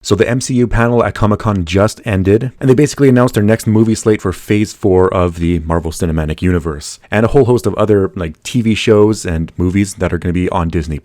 So the MCU panel at Comic-Con just ended, and they basically announced their next movie slate for Phase 4 of the Marvel Cinematic Universe, and a whole host of other like TV shows and movies that are going to be on Disney+.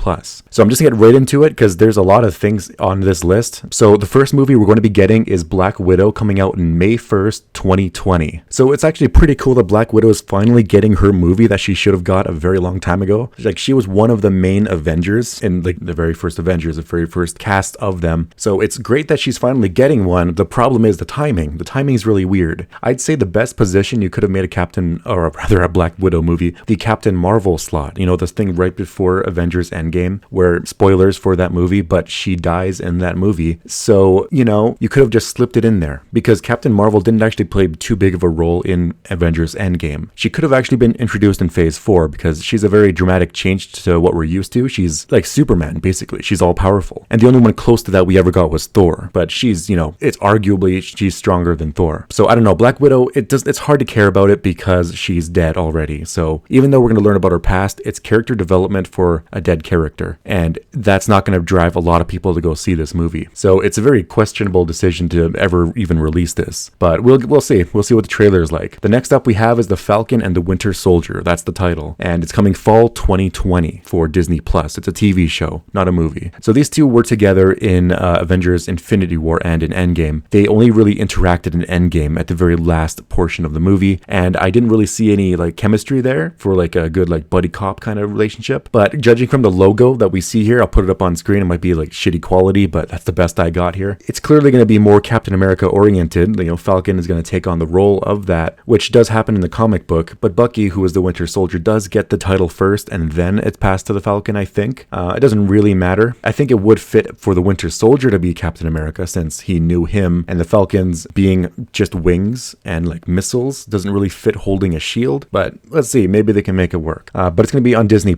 So I'm just going to get right into it because there's a lot of things on this list. So the first movie we're going to be getting is Black Widow, coming out in May 1st, 2020. So it's actually pretty cool that Black Widow is finally getting her movie that she should have got a very long time ago. Like, she was one of the main Avengers in like the very first Avengers, the very first cast of them. So it's great that she's finally getting one. The problem is the timing. The timing is really weird. I'd say the best position you could have made a Black Widow movie, the Captain Marvel slot. You know, this thing right before Avengers Endgame, where spoilers for that movie, but she dies in that movie. So, you know, you could have just slipped it in there because Captain Marvel didn't actually play too big of a role in Avengers Endgame. She could have actually been introduced in Phase 4 because she's a very dramatic change to what we're used to. She's like Superman, basically. She's all powerful. And the only one close to that we ever got was Thor. But she's, you know, it's arguably she's stronger than Thor. So I don't know, Black Widow, it's hard to care about it because she's dead already. So even though we're going to learn about her past, it's character development for a dead character. And that's not going to drive a lot of people to go see this movie. So it's a very questionable decision to ever even release this. But we'll see. We'll see what the trailer is like. The next up we have is The Falcon and the Winter Soldier. That's the title. And it's coming fall 2020 for Disney+. It's a TV show, not a movie. So these two were together in Avengers Infinity War and in Endgame. They only really interacted in Endgame at the very last portion of the movie. And I didn't really see any like chemistry there for like a good like buddy cop kind of relationship. But judging from the logo that we see here, I'll put it up on screen. It might be like shitty quality, but that's the best I got here. It's clearly going to be more Captain America oriented. You know, Falcon is going to take on the role of that, which does happen in the comic book. But Bucky, who is the Winter Soldier, does get the title first, and then it's passed to the Falcon, I think. It doesn't really matter. I think it would fit for the Winter Soldier to be Captain America since he knew him, and the Falcons being just wings and like missiles doesn't really fit holding a shield. But let's see, maybe they can make it work. But it's going to be on Disney+.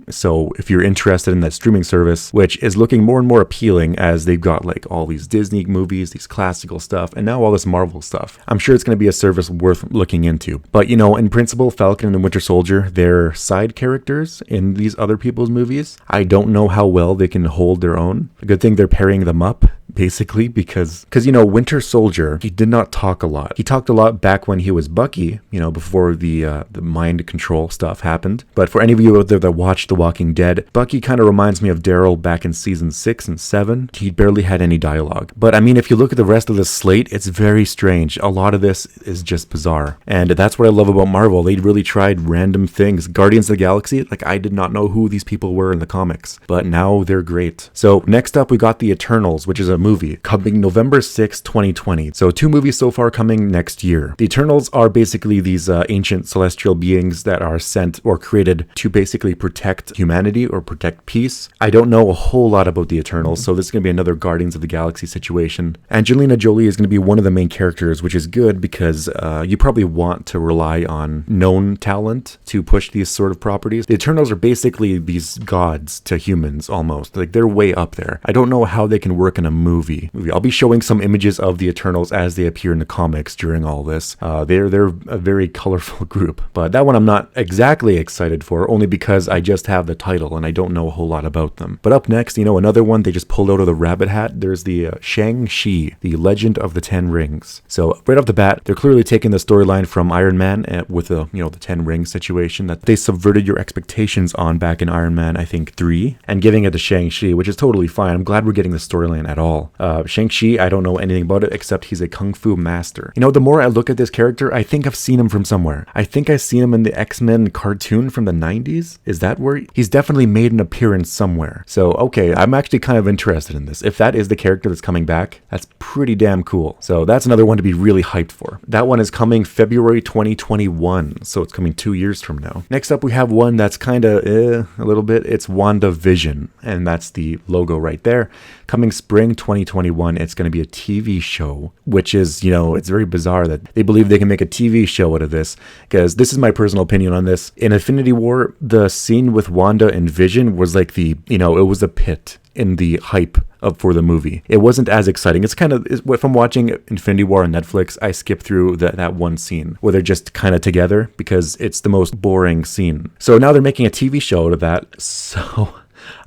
So if you're interested in that streaming service, which is looking more and more appealing as they've got like all these Disney movies, these classical stuff, and now all this Marvel stuff, I'm sure it's going to be a service worth looking into. But, you know, in principle, Falcon and the Winter Soldier, they're side characters in these other people's movies. I don't know how well they can hold their own. A good thing they're pairing them up, basically, because you know, Winter Soldier, he did not talk a lot. He talked a lot back when he was Bucky, you know, before the mind control stuff happened. But for any of you out there that watched The Walking Dead, Bucky kind of reminds me of Daryl back in season 6 and 7. He barely had any dialogue. But I mean, if you look at the rest of the slate, it's very strange. A lot of this is just bizarre. And that's what I love about Marvel. They really tried random things. Guardians of the Galaxy, like, I did not know who these people were in the comics, but now they're great. So next up, we got The Eternals, which is a movie coming November 6, 2020. So 2 movies so far coming next year. The Eternals are basically these ancient celestial beings that are sent or created to basically protect humanity or protect peace. I don't know a whole lot about the Eternals, so this is going to be another Guardians of the Galaxy situation. Angelina Jolie is going to be one of the main characters, which is good because you probably want to rely on known talent to push these sort of properties. The Eternals are basically these gods to humans almost. Like, they're way up there. I don't know how they can work in a movie. I'll be showing some images of the Eternals as they appear in the comics during all this. They're a very colorful group, but that one I'm not exactly excited for, only because I just have the title and I don't know a whole lot about them. But up next, you know, another one they just pulled out of the rabbit hat. There's the Shang-Chi, the Legend of the Ten Rings. So right off the bat, they're clearly taking the storyline from Iron Man with the Ten Rings situation that they subverted your expectations on back in Iron Man, I think 3, and giving it to Shang-Chi, which is totally fine. I'm glad we're getting the storyline at all. Shang-Chi, I don't know anything about it except he's a kung fu master. You know, the more I look at this character, I think I've seen him from somewhere. I think I've seen him in the X-Men cartoon from the 90s. Is that where he's definitely made an appearance somewhere? So, okay, I'm actually kind of interested in this. If that is the character that's coming back, that's pretty damn cool. So that's another one to be really hyped for. That one is coming February 2021, so it's coming 2 years from now. Next up, we have one that's kind of a little bit. It's WandaVision, and that's the logo right there. Coming spring 2021, it's going to be a TV show, which is, you know, it's very bizarre that they believe they can make a TV show out of this, because this is my personal opinion on this. In Infinity War, the scene with Wanda and Vision was like it was a pit in the hype for the movie. It wasn't as exciting. It's kind of, if I'm watching Infinity War on Netflix, I skip through that one scene where they're just kind of together because it's the most boring scene. So now they're making a TV show out of that. So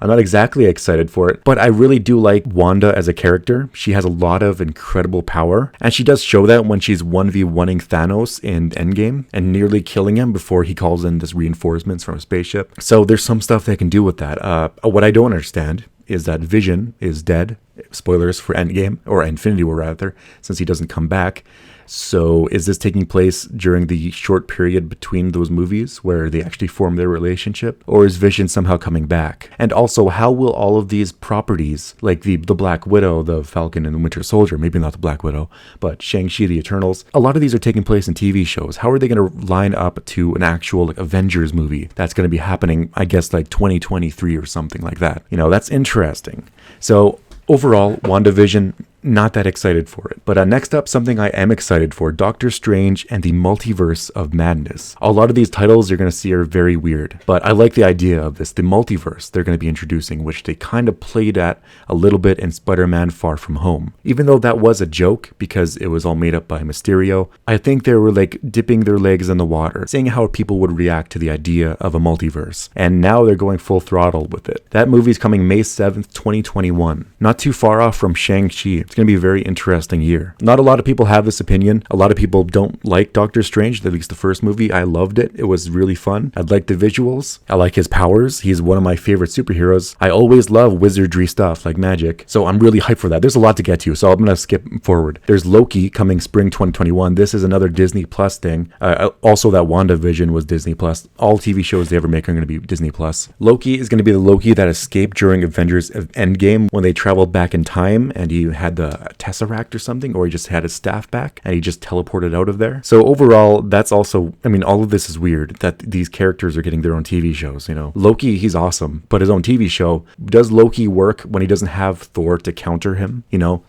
I'm not exactly excited for it, but I really do like Wanda as a character. She has a lot of incredible power, and she does show that when she's 1v1ing Thanos in Endgame and nearly killing him before he calls in this reinforcements from a spaceship. So there's some stuff they can do with that. What I don't understand is that Vision is dead. Spoilers for Endgame, or Infinity War rather, since he doesn't come back. So is this taking place during the short period between those movies where they actually form their relationship? Or is Vision somehow coming back? And also, how will all of these properties, like the Black Widow, the Falcon and the Winter Soldier, maybe not the Black Widow, but Shang-Chi, the Eternals, a lot of these are taking place in TV shows. How are they going to line up to an actual like Avengers movie that's going to be happening, I guess, like 2023 or something like that? That's interesting. So overall, WandaVision, not that excited for it. But next up, something I am excited for, Doctor Strange and the Multiverse of Madness. A lot of these titles you're going to see are very weird, but I like the idea of this, the multiverse they're going to be introducing, which they kind of played at a little bit in Spider-Man Far From Home. Even though that was a joke because it was all made up by Mysterio, I think they were like dipping their legs in the water, seeing how people would react to the idea of a multiverse. And now they're going full throttle with it. That movie's coming May 7th, 2021. Not too far off from Shang-Chi. It's going to be a very interesting year. Not a lot of people have this opinion. A lot of people don't like Doctor Strange, at least the first movie. I loved it. It was really fun. I like the visuals. I like his powers. He's one of my favorite superheroes. I always love wizardry stuff like magic. So I'm really hyped for that. There's a lot to get to, so I'm going to skip forward. There's Loki coming spring 2021. This is another Disney Plus thing. Also, that WandaVision was Disney Plus. All TV shows they ever make are going to be Disney Plus. Loki is going to be the Loki that escaped during Avengers Endgame when they traveled back in time and he had the Tesseract or something, or he just had his staff back and he just teleported out of there. So overall, that's also, all of this is weird that these characters are getting their own TV shows. Loki, he's awesome, but his own TV show, does Loki work when he doesn't have Thor to counter him?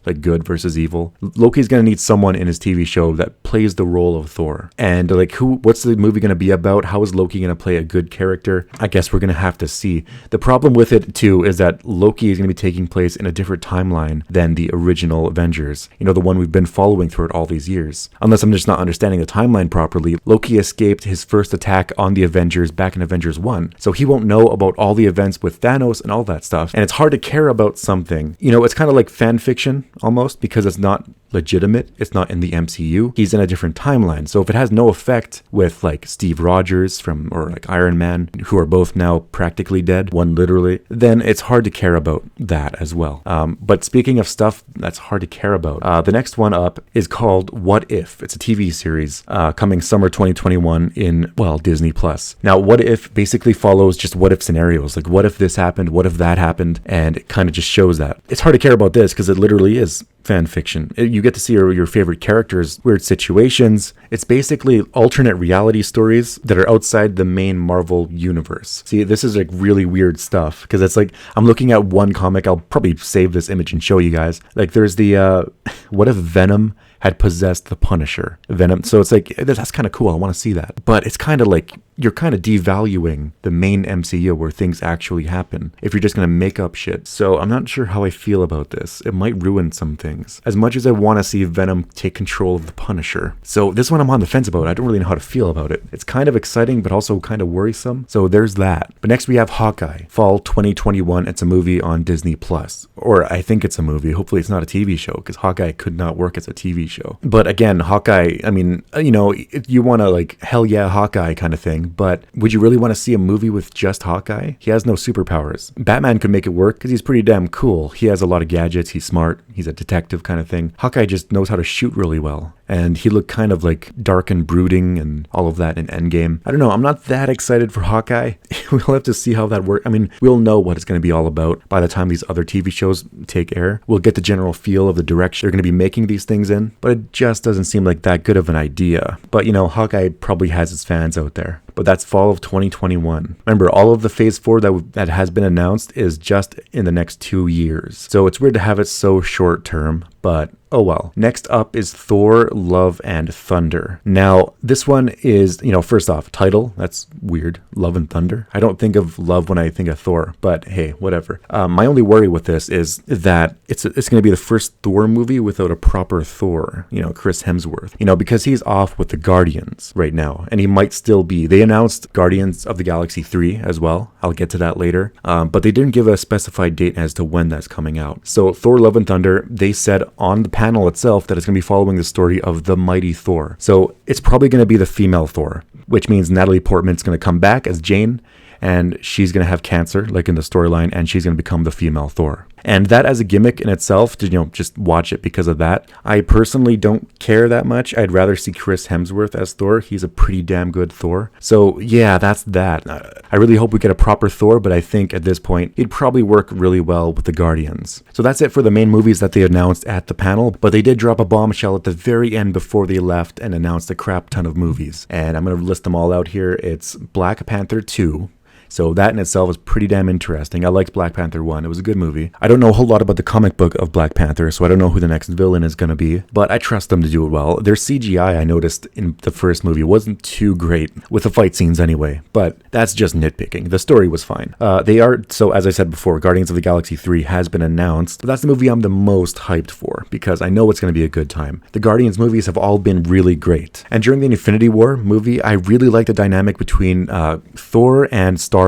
Like good versus evil. Loki's gonna need someone in his TV show that plays the role of Thor. And like what's the movie gonna be about? How is Loki gonna play a good character? I guess we're gonna have to see. The problem with it too is that Loki is gonna be taking place in a different timeline than the original Avengers, the one we've been following throughout all these years. Unless I'm just not understanding the timeline properly, Loki escaped his first attack on the Avengers back in Avengers 1, so he won't know about all the events with Thanos and all that stuff, and it's hard to care about something. It's kind of like fan fiction almost, because it's not legitimate, it's not in the MCU, he's in a different timeline. So if it has no effect with like Steve Rogers or like Iron Man, who are both now practically dead, one literally, then it's hard to care about that as well. But speaking of stuff that's hard to care about, the next one up is called What If. It's a TV series coming summer 2021 in, Disney Plus. Now, What If basically follows just what if scenarios, like what if this happened, what if that happened, and it kind of just shows that. It's hard to care about this because it literally is fan fiction. You get to see your favorite characters, weird situations. It's basically alternate reality stories that are outside the main Marvel universe. See, this is like really weird stuff because it's like, I'm looking at one comic. I'll probably save this image and show you guys. Like there's the, what if Venom had possessed the Punisher? Venom. So it's like, that's kind of cool. I want to see that. But it's kind of like, you're kind of devaluing the main MCU where things actually happen if you're just going to make up shit. So I'm not sure how I feel about this. It might ruin some things. As much as I want to see Venom take control of the Punisher. So this one I'm on the fence about. I don't really know how to feel about it. It's kind of exciting, but also kind of worrisome. So there's that. But next we have Hawkeye. Fall 2021. It's a movie on Disney Plus. Or I think it's a movie. Hopefully it's not a TV show because Hawkeye could not work as a TV show. But again, Hawkeye, you want to like, hell yeah, Hawkeye kind of thing. But would you really want to see a movie with just Hawkeye? He has no superpowers. Batman could make it work because he's pretty damn cool. He has a lot of gadgets. He's smart. He's a detective kind of thing. Hawkeye just knows how to shoot really well. And he looked kind of like dark and brooding and all of that in Endgame. I don't know. I'm not that excited for Hawkeye. We'll have to see how that works. We'll know what it's going to be all about by the time these other TV shows take air. We'll get the general feel of the direction they're going to be making these things in. But it just doesn't seem like that good of an idea. But, Hawkeye probably has its fans out there. But that's fall of 2021. Remember, all of the Phase 4 that has been announced is just in the next 2 years. So it's weird to have it so short term, but oh well. Next up is Thor, Love and Thunder. Now, this one is, first off, title, that's weird. Love and Thunder. I don't think of love when I think of Thor, but hey, whatever. My only worry with this is that it's going to be the first Thor movie without a proper Thor, Chris Hemsworth, because he's off with the Guardians right now, and he might still be. They They announced Guardians of the Galaxy 3 as well. I'll get to that later. But they didn't give a specified date as to when that's coming out. So Thor Love and Thunder, they said on the panel itself that it's going to be following the story of the mighty Thor. So it's probably going to be the female Thor, which means Natalie Portman's going to come back as Jane, and she's going to have cancer, like in the storyline, and she's going to become the female Thor. And that as a gimmick in itself, to, just watch it because of that. I personally don't care that much. I'd rather see Chris Hemsworth as Thor. He's a pretty damn good Thor. So yeah, that's that. I really hope we get a proper Thor, but I think at this point, he'd probably work really well with the Guardians. So that's it for the main movies that they announced at the panel, but they did drop a bombshell at the very end before they left and announced a crap ton of movies. And I'm going to list them all out here. It's Black Panther 2. So that in itself is pretty damn interesting. I liked Black Panther 1. It was a good movie. I don't know a whole lot about the comic book of Black Panther, so I don't know who the next villain is going to be, but I trust them to do it well. Their CGI, I noticed in the first movie, wasn't too great, with the fight scenes anyway, but that's just nitpicking. The story was fine. So as I said before, Guardians of the Galaxy 3 has been announced, but that's the movie I'm the most hyped for, because I know it's going to be a good time. The Guardians movies have all been really great. And during the Infinity War movie, I really liked the dynamic between Thor and Star-Lord.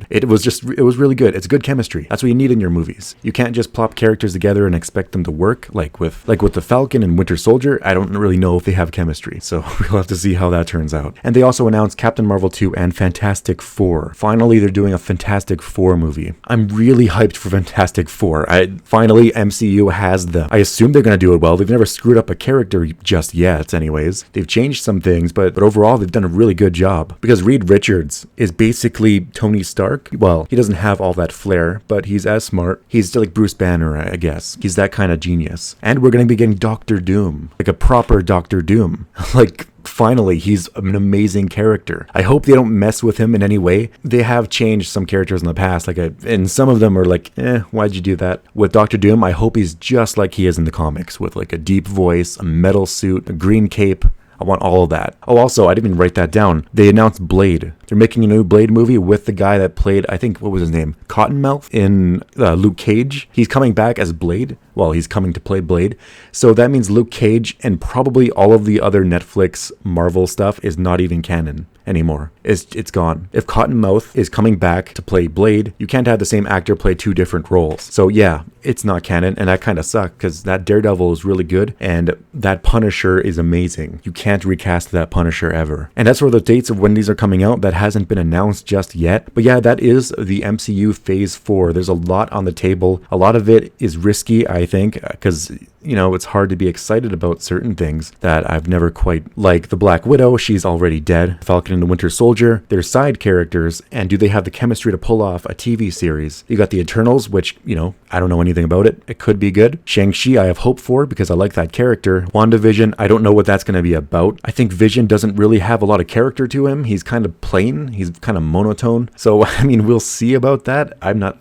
It was really good. It's good chemistry. That's what you need in your movies. You can't just plop characters together and expect them to work. Like with the Falcon and Winter Soldier, I don't really know if they have chemistry. So we'll have to see how that turns out. And they also announced Captain Marvel 2 and Fantastic Four. Finally, they're doing a Fantastic Four movie. I'm really hyped for Fantastic Four. Finally, MCU has them. I assume they're going to do it well. They've never screwed up a character just yet, anyways. They've changed some things, but overall, they've done a really good job. Because Reed Richards is basically Tony Stark. Well, he doesn't have all that flair, but he's as smart. He's still like Bruce Banner, I guess. He's that kind of genius. And we're going to be getting Doctor Doom. Like a proper Doctor Doom. Finally, he's an amazing character. I hope they don't mess with him in any way. They have changed some characters in the past, and some of them are like, why'd you do that? With Doctor Doom, I hope he's just like he is in the comics, with like a deep voice, a metal suit, a green cape. I want all of that. Oh, also, I didn't even write that down. They announced Blade. They're making a new Blade movie with the guy that played, I think, what was his name? Cottonmouth in Luke Cage. He's coming back as Blade. Well, he's coming to play Blade. So that means Luke Cage and probably all of the other Netflix Marvel stuff is not even canon anymore. It's gone. If Cottonmouth is coming back to play Blade, you can't have the same actor play two different roles. So yeah, it's not canon, and that kind of sucks because that Daredevil is really good and that Punisher is amazing. You can't recast that Punisher ever. And that's where the dates of when these are coming out, that hasn't been announced just yet. But yeah, that is the MCU Phase 4. There's a lot on the table. A lot of it is risky, I think, because it's hard to be excited about certain things that I've never quite, like the Black Widow, she's already dead. Falcon and the Winter Soldier, they're side characters, and do they have the chemistry to pull off a TV series? You got the Eternals, which, I don't know anything about it. It could be good. Shang-Chi, I have hope for because I like that character. WandaVision, I don't know what that's going to be about. I think Vision doesn't really have a lot of character to him. He's kind of plain. He's kind of monotone. So, we'll see about that.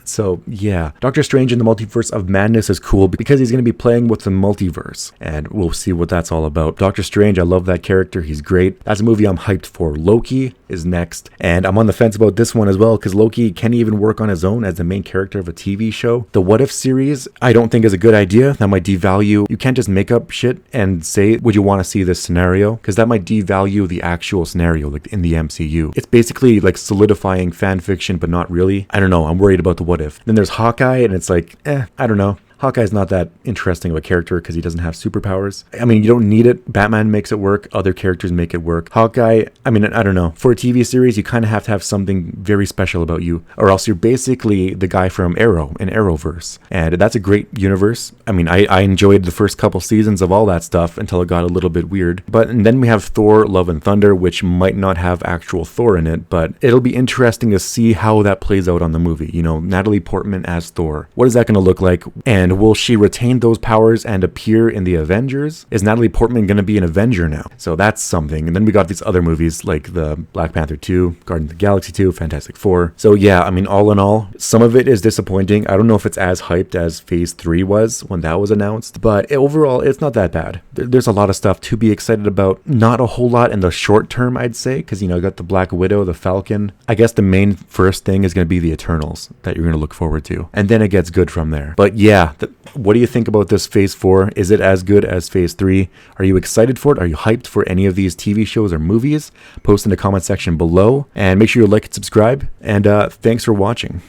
So, yeah. Doctor Strange in the Multiverse of Madness is cool because he's going to be playing with the multiverse, and we'll see what that's all about. Doctor Strange, I love that character. He's great. That's a movie I'm hyped for. Loki is next, and I'm on the fence about this one as well because Loki can even work on his own as the main character of a TV show. The What If series, I don't think is a good idea. That might devalue. You can't just make up shit and say, would you want to see this scenario? Because that might devalue the actual scenario, like in the MCU. It's basically like solidifying fan fiction, but not really. I don't know. I'm worried about the What If. Then there's Hawkeye, and it's like, I don't know. Hawkeye's not that interesting of a character because he doesn't have superpowers. You don't need it. Batman makes it work. Other characters make it work. Hawkeye, I don't know. For a TV series, you kind of have to have something very special about you, or else you're basically the guy from Arrow in Arrowverse. And that's a great universe. I enjoyed the first couple seasons of all that stuff until it got a little bit weird. And then we have Thor, Love and Thunder, which might not have actual Thor in it, but it'll be interesting to see how that plays out on the movie. Natalie Portman as Thor. What is that going to look like? And will she retain those powers and appear in the Avengers? Is Natalie Portman going to be an Avenger now? So that's something. And then we got these other movies like the Black Panther 2, Guardians of the Galaxy 2, Fantastic Four. So yeah, all in all, some of it is disappointing. I don't know if it's as hyped as Phase 3 was when that was announced, but overall, it's not that bad. There's a lot of stuff to be excited about. Not a whole lot in the short term, I'd say, because, you got the Black Widow, the Falcon. I guess the main first thing is going to be the Eternals that you're going to look forward to. And then it gets good from there. But yeah, What do you think about this Phase 4? Is it as good as Phase 3? Are you excited for it? Are you hyped for any of these TV shows or movies? Post in the comment section below, and make sure you like and subscribe, and thanks for watching.